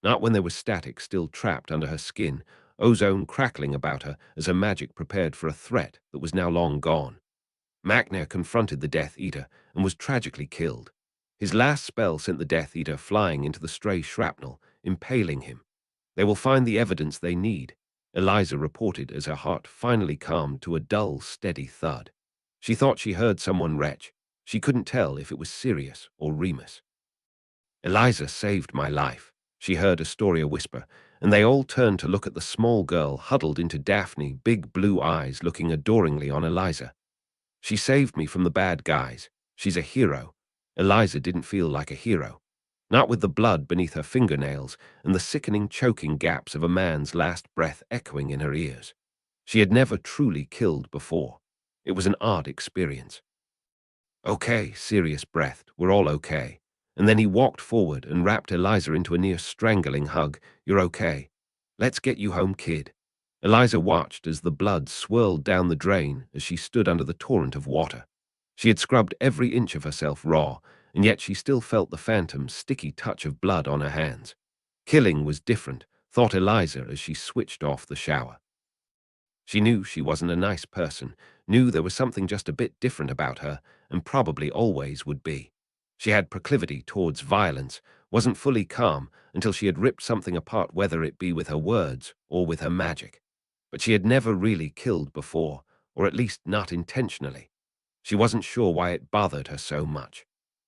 Not when there was static still trapped under her skin, ozone crackling about her as her magic prepared for a threat that was now long gone. Macnair confronted the Death Eater and was tragically killed. His last spell sent the Death Eater flying into the stray shrapnel, impaling him. "They will find the evidence they need," Eliza reported as her heart finally calmed to a dull, steady thud. She thought she heard someone retch. She couldn't tell if it was Sirius or Remus. "Eliza saved my life," she heard Astoria whisper, and they all turned to look at the small girl huddled into Daphne, big blue eyes looking adoringly on Eliza. She saved me from the bad guys. She's a hero. Eliza didn't feel like a hero. Not with the blood beneath her fingernails and the sickening choking gaps of a man's last breath echoing in her ears. She had never truly killed before. It was an odd experience. Okay, serious-breathed, we're all okay. And then he walked forward and wrapped Eliza into a near-strangling hug. You're okay. Let's get you home, kid. Eliza watched as the blood swirled down the drain as she stood under the torrent of water. She had scrubbed every inch of herself raw, and yet she still felt the phantom, sticky touch of blood on her hands. Killing was different, thought Eliza as she switched off the shower. She knew she wasn't a nice person, knew there was something just a bit different about her, and probably always would be. She had proclivity towards violence, wasn't fully calm until she had ripped something apart, whether it be with her words or with her magic. But she had never really killed before, or at least not intentionally. She wasn't sure why it bothered her so much.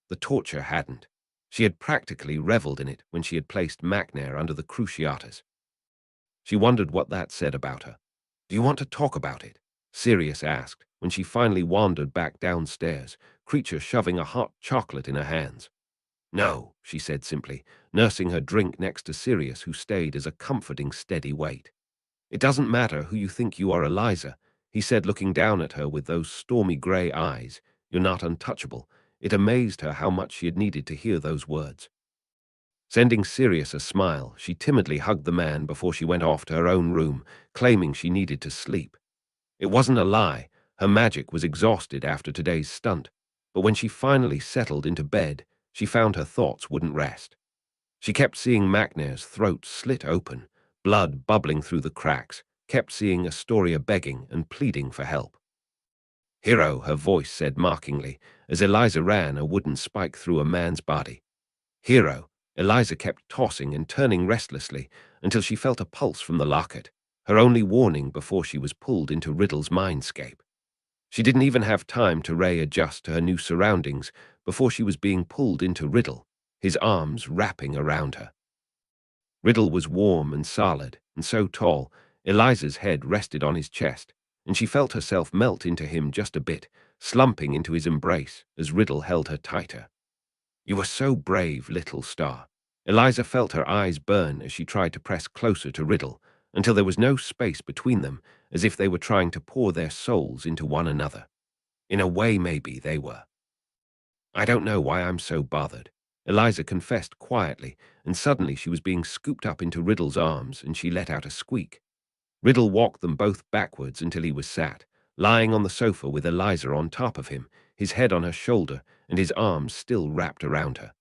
The torture hadn't. She had practically reveled in it when she had placed Macnair under the cruciatus. She wondered what that said about her. Do you want to talk about it? Sirius asked, when she finally wandered back downstairs, Creature shoving a hot chocolate in her hands. No, she said simply, nursing her drink next to Sirius, who stayed as a comforting, steady weight. It doesn't matter who you think you are, Eliza, he said, looking down at her with those stormy grey eyes. You're not untouchable. It amazed her how much she had needed to hear those words. Sending Sirius a smile, she timidly hugged the man before she went off to her own room, claiming she needed to sleep. It wasn't a lie. Her magic was exhausted after today's stunt, but when she finally settled into bed, she found her thoughts wouldn't rest. She kept seeing Macnair's throat slit open, blood bubbling through the cracks, kept seeing Astoria begging and pleading for help. Hero, her voice said mockingly, as Eliza ran a wooden spike through a man's body. Hero, Eliza kept tossing and turning restlessly until she felt a pulse from the locket, her only warning before she was pulled into Riddle's mindscape. She didn't even have time to readjust to her new surroundings before she was being pulled into Riddle, his arms wrapping around her. Riddle was warm and solid, and so tall, Eliza's head rested on his chest, and she felt herself melt into him just a bit, slumping into his embrace as Riddle held her tighter. You were so brave, little star. Eliza felt her eyes burn as she tried to press closer to Riddle, until there was no space between them, as if they were trying to pour their souls into one another. In a way, maybe they were. I don't know why I'm so bothered, Eliza confessed quietly, and suddenly she was being scooped up into Riddle's arms, and she let out a squeak. Riddle walked them both backwards until he was sat, lying on the sofa with Eliza on top of him, his head on her shoulder, and his arms still wrapped around her.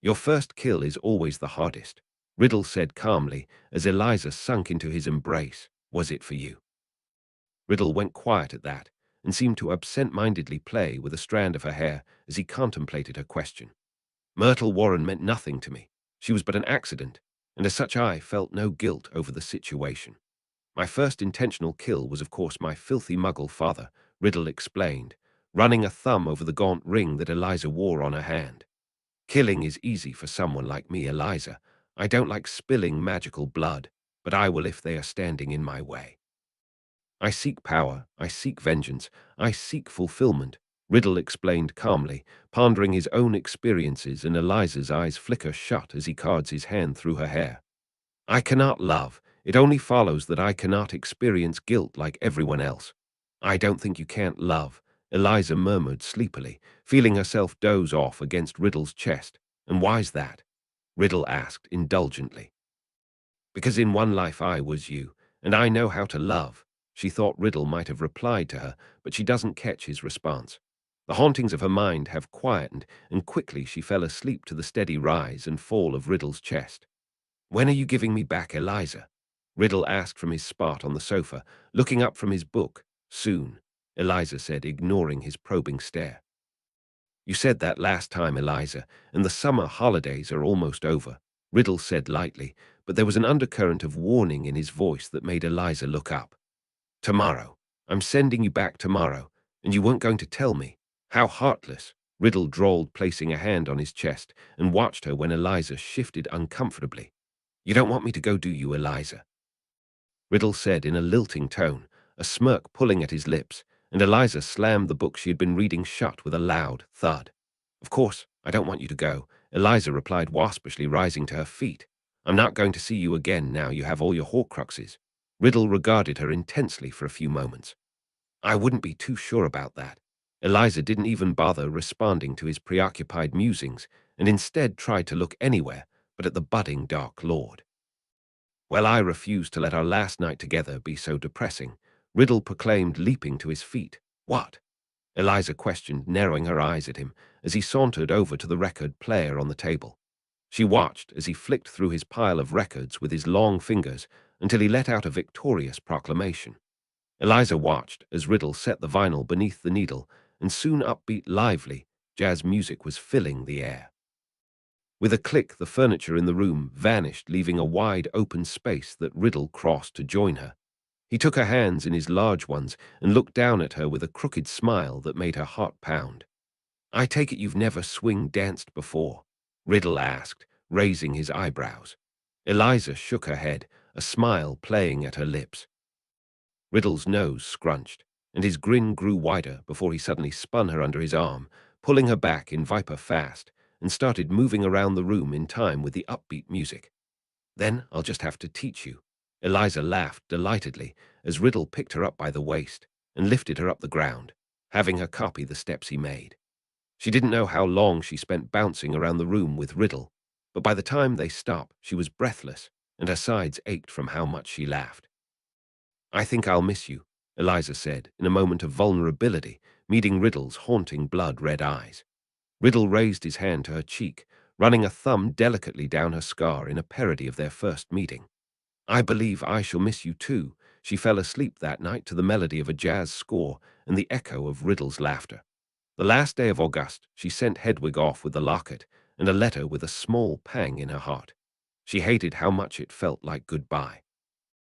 Your first kill is always the hardest, Riddle said calmly as Eliza sunk into his embrace. Was it for you? Riddle went quiet at that and seemed to absent-mindedly play with a strand of her hair as he contemplated her question. Myrtle Warren meant nothing to me. She was but an accident, and as such I felt no guilt over the situation. My first intentional kill was of course my filthy muggle father, Riddle explained, running a thumb over the gaunt ring that Eliza wore on her hand. Killing is easy for someone like me, Eliza. I don't like spilling magical blood, but I will if they are standing in my way. I seek power, I seek vengeance, I seek fulfillment, Riddle explained calmly, pondering his own experiences, and Eliza's eyes flicker shut as he cards his hand through her hair. I cannot love. It only follows that I cannot experience guilt like everyone else. I don't think you can't love, Eliza murmured sleepily, feeling herself doze off against Riddle's chest. And why's that? Riddle asked indulgently. Because in one life I was you, and I know how to love. She thought Riddle might have replied to her, but she doesn't catch his response. The hauntings of her mind have quietened, and quickly she fell asleep to the steady rise and fall of Riddle's chest. When are you giving me back, Eliza? Riddle asked from his spot on the sofa, looking up from his book. Soon, Eliza said, ignoring his probing stare. You said that last time, Eliza, and the summer holidays are almost over, Riddle said lightly, but there was an undercurrent of warning in his voice that made Eliza look up. Tomorrow. I'm sending you back tomorrow, and you weren't going to tell me. How heartless, Riddle drawled, placing a hand on his chest, and watched her when Eliza shifted uncomfortably. You don't want me to go, do you, Eliza? Riddle said in a lilting tone, a smirk pulling at his lips, and Eliza slammed the book she had been reading shut with a loud thud. Of course, I don't want you to go, Eliza replied waspishly, rising to her feet. I'm not going to see you again now you have all your Horcruxes. Riddle regarded her intensely for a few moments. I wouldn't be too sure about that. Eliza didn't even bother responding to his preoccupied musings, and instead tried to look anywhere but at the budding Dark Lord. Well, I refuse to let our last night together be so depressing, Riddle proclaimed, leaping to his feet. What? Eliza questioned, narrowing her eyes at him as he sauntered over to the record player on the table. She watched as he flicked through his pile of records with his long fingers until he let out a victorious proclamation. Eliza watched as Riddle set the vinyl beneath the needle, and soon upbeat, lively jazz music was filling the air. With a click, the furniture in the room vanished, leaving a wide open space that Riddle crossed to join her. He took her hands in his large ones and looked down at her with a crooked smile that made her heart pound. I take it you've never swing danced before? Riddle asked, raising his eyebrows. Eliza shook her head, a smile playing at her lips. Riddle's nose scrunched, and his grin grew wider before he suddenly spun her under his arm, pulling her back in viper fast, and started moving around the room in time with the upbeat music. Then I'll just have to teach you. Eliza laughed delightedly as Riddle picked her up by the waist and lifted her up the ground, having her copy the steps he made. She didn't know how long she spent bouncing around the room with Riddle, but by the time they stopped, she was breathless, and her sides ached from how much she laughed. I think I'll miss you, Eliza said, in a moment of vulnerability, meeting Riddle's haunting blood-red eyes. Riddle raised his hand to her cheek, running a thumb delicately down her scar in a parody of their first meeting. I believe I shall miss you too. She fell asleep that night to the melody of a jazz score and the echo of Riddle's laughter. The last day of August, she sent Hedwig off with the locket and a letter with a small pang in her heart. She hated how much it felt like goodbye.